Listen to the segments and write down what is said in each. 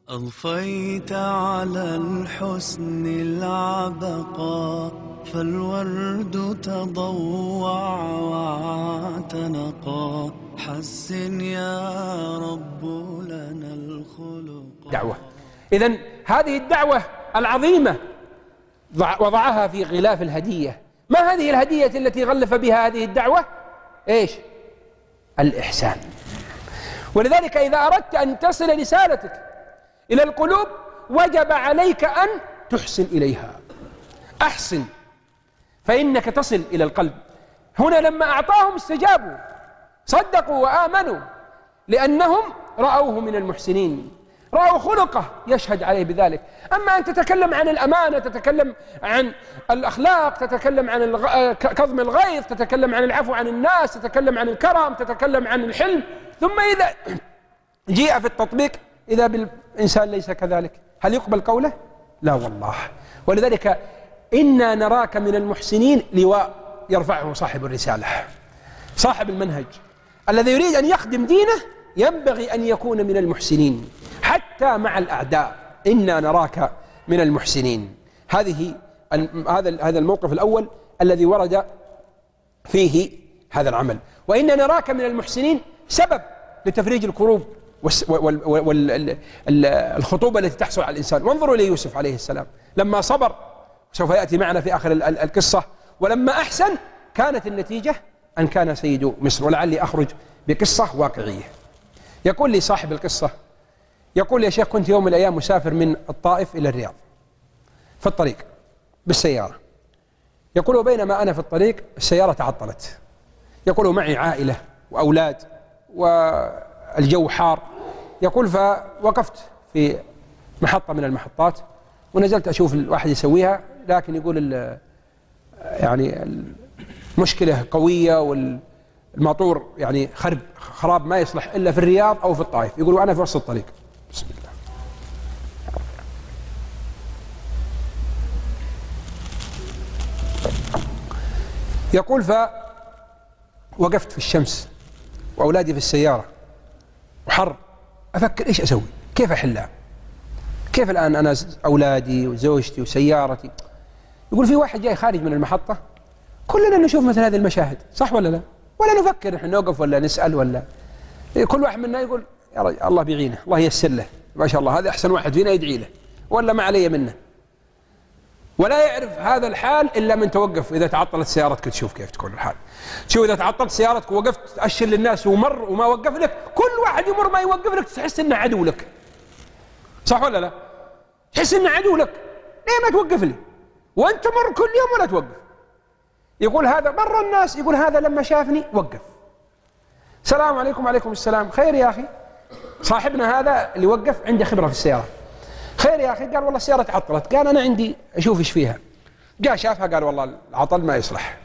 أضفيت على الحسن العبقى، فالورد تضوع واعتنقا. حسن يا رب لنا الخلق. دعوة. إذن هذه الدعوة العظيمة وضعها في غلاف الهدية. ما هذه الهدية التي غلف بها هذه الدعوة؟ إيش؟ الإحسان. ولذلك إذا أردت أن تصل رسالتك إلى القلوب وجب عليك أن تحسن إليها. أحسن فإنك تصل إلى القلب. هنا لما أعطاهم استجابوا، صدقوا وآمنوا، لأنهم رأوه من المحسنين، رأوا خلقه يشهد عليه بذلك. أما أن تتكلم عن الأمانة، تتكلم عن الأخلاق، تتكلم عن كظم الغيظ، تتكلم عن العفو عن الناس، تتكلم عن الكرم، تتكلم عن الحلم، ثم إذا جيء في التطبيق إذا بالإنسان ليس كذلك، هل يقبل قوله؟ لا والله. ولذلك إنا نراك من المحسنين لواء يرفعه صاحب الرسالة، صاحب المنهج الذي يريد أن يخدم دينه ينبغي أن يكون من المحسنين حتى مع الأعداء. إنا نراك من المحسنين. هذا الموقف الأول الذي ورد فيه هذا العمل. وإنا نراك من المحسنين سبب لتفريج الكروب والخطوبة التي تحصل على الإنسان. وانظروا ليوسف عليه السلام لما صبر، سوف يأتي معنا في آخر القصة، ولما أحسن كانت النتيجة أن كان سيد مصر. ولعلي أخرج بقصة واقعية. يقول لي صاحب القصة، يقول يا شيخ كنت يوم من الأيام مسافر من الطائف إلى الرياض في الطريق بالسيارة. يقول وبينما أنا في الطريق السيارة تعطلت. يقول معي عائلة وأولاد والجو حار. يقول فوقفت في محطة من المحطات ونزلت أشوف الواحد يسويها، لكن يقول يعني المشكلة قوية والماطور يعني خراب ما يصلح إلا في الرياض أو في الطائف. يقول وأنا في وسط الطريق. بسم الله. يقول فوقفت في الشمس وأولادي في السيارة وحر، أفكر إيش أسوي، كيف أحلها، كيف الآن أنا أولادي وزوجتي وسيارتي. يقول في واحد جاي خارج من المحطة، كلنا نشوف مثل هذه المشاهد، صح ولا لا؟ ولا نفكر نحن نوقف ولا نسأل ولا كل واحد منا يقول يا رجل الله بيعينه، الله ييسر له، ما شاء الله هذا أحسن واحد فينا يدعي له، ولا ما علي منه. ولا يعرف هذا الحال إلا من توقف. إذا تعطلت سيارتك تشوف كيف تكون الحال. شوف إذا تعطلت سيارتك ووقفت تأشر للناس ومر وما وقف لك، كل واحد يمر ما يوقف لك تحس إنه عدو لك، صح ولا لا؟ تحس إنه عدو لك. ليه ما توقف لي وأنت تمر كل يوم ولا توقف؟ يقول هذا مر الناس، يقول هذا لما شافني وقف. السلام عليكم. وعليكم السلام. خير يا أخي. صاحبنا هذا اللي وقف عنده خبرة في السيارة. خير يا أخي. قال والله السيارة تعطلت. قال أنا عندي أشوف إيش فيها. جاء شافها قال والله العطل ما يصلح.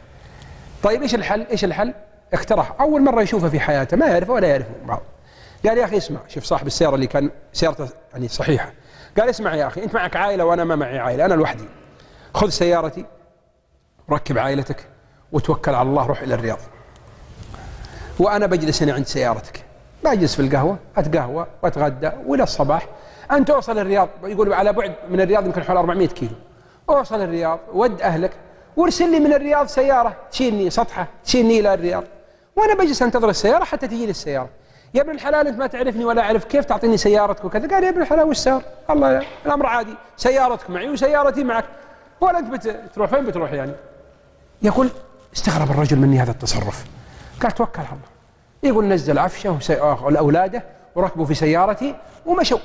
طيب إيش الحل؟ إيش الحل؟ اقترح، أول مرة يشوفها في حياته، ما يعرفه ولا يعرفه بعض. قال يا أخي اسمع، شوف صاحب السيارة اللي كان سيارته يعني صحيحة، قال اسمع يا أخي، أنت معك عائلة وأنا ما معي عائلة، أنا لوحدي. خذ سيارتي وركب عائلتك وتوكل على الله، روح إلى الرياض، وأنا بجلس هنا عند سيارتك، بجلس في القهوة أتقهوى وأتغدى وإلى الصباح. أنت توصل الرياض، يقول على بعد من الرياض يمكن حوالي 400 كيلو. أوصل الرياض ود أهلك وارسل لي من الرياض سيارة تشيلني سطحة تشيلني إلى الرياض، وأنا بجلس أنتظر السيارة حتى تجي لي السيارة. يا ابن الحلال أنت ما تعرفني ولا أعرف، كيف تعطيني سيارتك وكذا؟ قال يا ابن الحلال وش صار؟ الله الأمر عادي، سيارتك معي وسيارتي معك، ولا أنت بتروح فين بتروح يعني؟ يقول استغرب الرجل مني هذا التصرف. قال توكل على الله. يقول نزل عفشه والأولاده وركبوا في سيارتي ومشوا.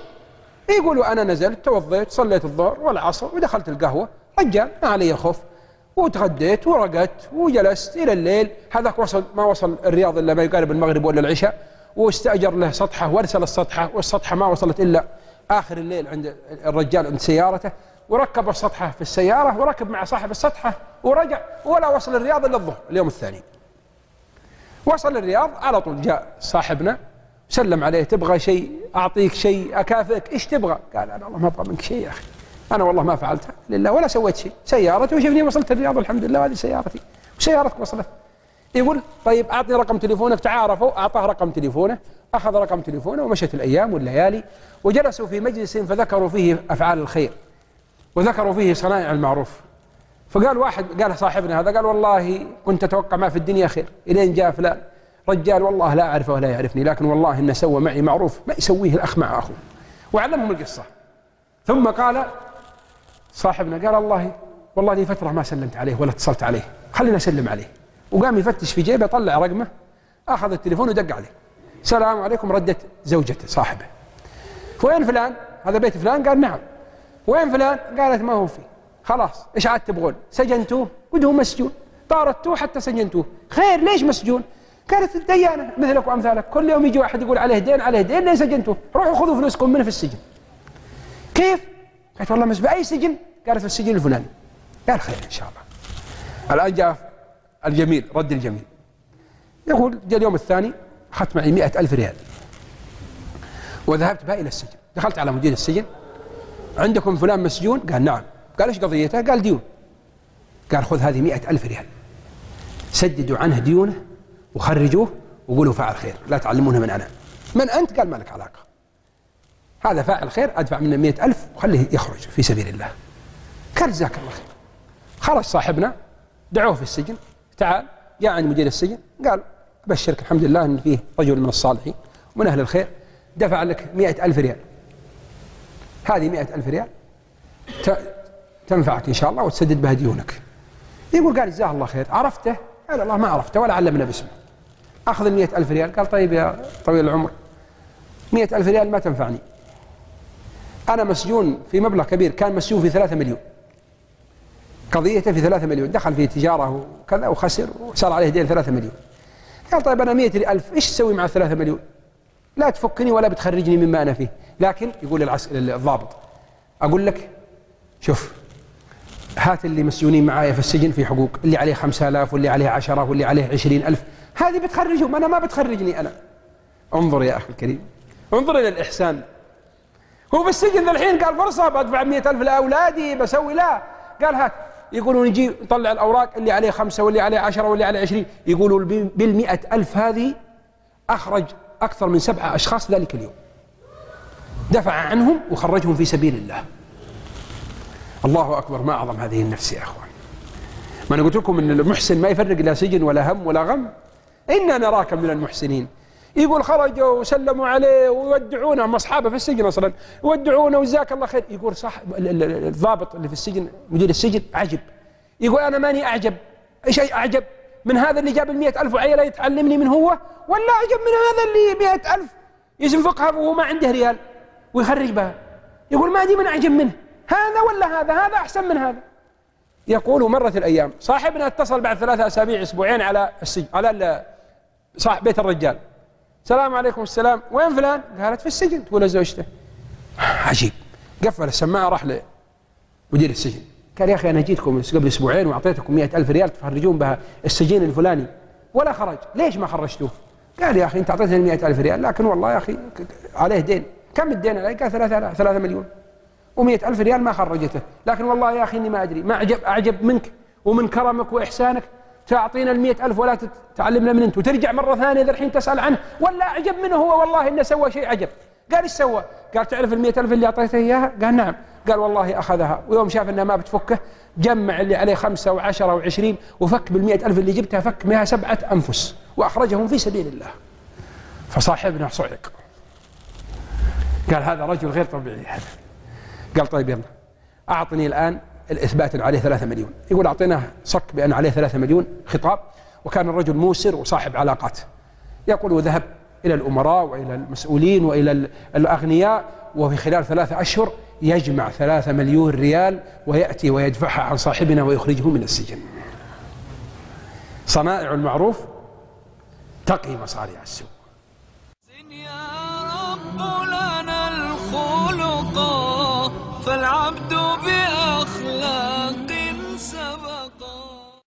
يقولوا أنا نزلت توضيت صليت الظهر والعصر ودخلت القهوة، رجال ما علي خوف، وتغديت ورقدت وجلست إلى الليل. هذاك ما وصل الرياض إلا ما يقارب المغرب ولا العشاء، واستأجر له سطحة وارسل السطحة، والسطحة ما وصلت إلا آخر الليل عند الرجال عند سيارته، وركب السطحة في السيارة وركب مع صاحب السطحة ورجع، ولا وصل الرياض إلا الظهر اليوم الثاني. وصل الرياض على طول جاء صاحبنا سلم عليه، تبغى شيء أعطيك شيء أكافئك، إيش تبغى؟ قال أنا والله ما أبغى منك شيء يا أخي، أنا والله ما فعلتها لله ولا سويت شيء، سيارتي وشفني وصلت الرياض والحمد لله، وهذه سيارتي وسيارتك وصلت. يقول طيب أعطني رقم تليفونك. تعارفوا، أعطاه رقم تليفونه، أخذ رقم تليفونه، ومشت الأيام والليالي، وجلسوا في مجلس فذكروا فيه أفعال الخير وذكروا فيه صنائع المعروف. فقال واحد، قال صاحبنا هذا، قال والله كنت أتوقع ما في الدنيا خير، إلين جاء فلان رجال والله لا أعرفه ولا يعرفني، لكن والله إنه سوى معي معروف ما يسويه الأخ مع أخوه، وعلمهم القصة. ثم قال صاحبنا، قال والله لي فترة ما سلمت عليه ولا اتصلت عليه، خلينا أسلم عليه. وقام يفتش في جيبه، طلع رقمه، أخذ التليفون ودق عليه. السلام عليكم. ردت زوجته صاحبه. وين فلان؟ هذا بيت فلان؟ قال نعم. وين فلان؟ قالت ما هو فيه. خلاص ايش عاد تبغون؟ سجنتوه وهو مسجون، طاردتوه حتى سجنتوه. خير ليش مسجون؟ قالت الديانة مثلك وأمثالك، كل يوم يجي واحد يقول عليه دين عليه دين، ليه سجنتوه؟ روحوا خذوا فلوسكم منه في السجن. كيف؟ قالت والله في أي سجن؟ قالت في السجن الفلاني. قال خير إن شاء الله. الآن جاء الجميل، رد الجميل. يقول جاء اليوم الثاني أخذت معي 100,000 ريال وذهبت بها إلى السجن. دخلت على مدير السجن، عندكم فلان مسجون؟ قال نعم. قال ايش قضيته؟ قال ديون. قال خذ هذه 100,000 ريال، سددوا عنه ديونه وخرجوه وقولوا فاعل خير، لا تعلمونه من أنا. من أنت؟ قال ما لك علاقة، هذا فاعل خير، أدفع منه 100,000 وخليه يخرج في سبيل الله. قال جزاك الله خير. خرج صاحبنا، دعوه في السجن، تعال. جاء عند مدير السجن، قال أبشرك الحمد لله أن فيه رجل من الصالحين ومن أهل الخير دفع لك 100,000 ريال، هذه 100,000 ريال تنفعك إن شاء الله وتسدد بها ديونك. يقول قال جزاه الله خير. عرفته؟ قال الله ما عرفته ولا علمنا باسمه. أخذ 100,000 ريال. قال طيب يا طويل العمر، 100,000 ريال ما تنفعني، أنا مسجون في مبلغ كبير، كان مسجون في 3 مليون، قضيته في 3 مليون، دخل في تجارة وكذا وخسر وصار عليه دين 3 مليون. قال طيب أنا 100,000 إيش تسوي مع 3 مليون؟ لا تفكني ولا بتخرجني مما أنا فيه. لكن يقول الضابط أقول لك شوف، هات اللي مسجونين معايا في السجن في حقوق، اللي عليه 5,000 واللي عليه 10 واللي عليه 20,000، هذه بتخرجهم، أنا ما بتخرجني أنا. انظر يا أخي الكريم، انظر إلى الإحسان. هو في السجن الحين قال فرصة بدفع 100,000 لأولادي بسوي، لا قال هات. يقولون نجي نطلع الأوراق، اللي عليه 5 واللي عليه 10 واللي عليه 20، يقولوا بال100,000 هذه أخرج أكثر من 7 أشخاص ذلك اليوم، دفع عنهم وخرجهم في سبيل الله. الله أكبر، ما أعظم هذه النفس يا أخوان. ما أنا قلت لكم أن المحسن ما يفرق لا سجن ولا هم ولا غم. إنا نراك من المحسنين. يقول خرجوا وسلموا عليه ويودعونه، هم أصحابه في السجن أصلا، يودعونه وجزاك الله خير. يقول صح الضابط اللي في السجن مدير السجن عجب، يقول أنا ماني أعجب. إيش أعجب من هذا اللي جاب 100,000 وعيله يتعلمني من هو، ولا أعجب من هذا اللي 100,000 ينفقها وهو ما عنده ريال ويخرج بها؟ يقول ما دي من أعجب منه، هذا ولا هذا أحسن من هذا. يقول مرت الأيام، صاحبنا اتصل بعد 3 أسابيع أسبوعين على السجن، على صاحب بيت الرجال. السلام عليكم. السلام. وين فلان؟ قالت في السجن. تقول زوجته. عجيب. قفل السماعة راح لمدير السجن، قال يا أخي أنا جيتكم قبل أسبوعين وأعطيتكم 100,000 ريال تخرجون بها السجين الفلاني ولا خرج، ليش ما خرجتوه؟ قال يا أخي أنت أعطيتني 100,000 ريال، لكن والله يا أخي عليه دين. كم الدين عليه؟ قال 3 مليون و100,000 ريال ما خرجته، لكن والله يا أخي إني ما أدري، ما أعجب منك ومن كرمك وإحسانك تعطينا 100,000 ولا تعلمنا من أنت وترجع مرة ثانية ذا الحين تسأل عنه، ولا أعجب منه هو والله إنه سوى شيء عجب. قال إيش سوى؟ قال تعرف 100,000 اللي أعطيته إياها؟ قال نعم. قال والله أخذها، ويوم شاف إنها ما بتفكه جمع اللي عليه 5 و10 و20 وفك بال100,000 اللي جبتها، فك بها 7 أنفس وأخرجهم في سبيل الله. فصاحبنا صعق، قال هذا رجل غير طبيعي هذا. قال طيب يلا أعطني الآن الإثبات أن عليه 3 مليون. يقول أعطيناه صك بأن عليه 3 مليون خطاب، وكان الرجل موسر وصاحب علاقات. يقول وذهب إلى الأمراء وإلى المسؤولين وإلى الأغنياء، وفي خلال 3 أشهر يجمع 3 مليون ريال ويأتي ويدفعها عن صاحبنا ويخرجه من السجن. صنائع المعروف تقي مصاريع السوء.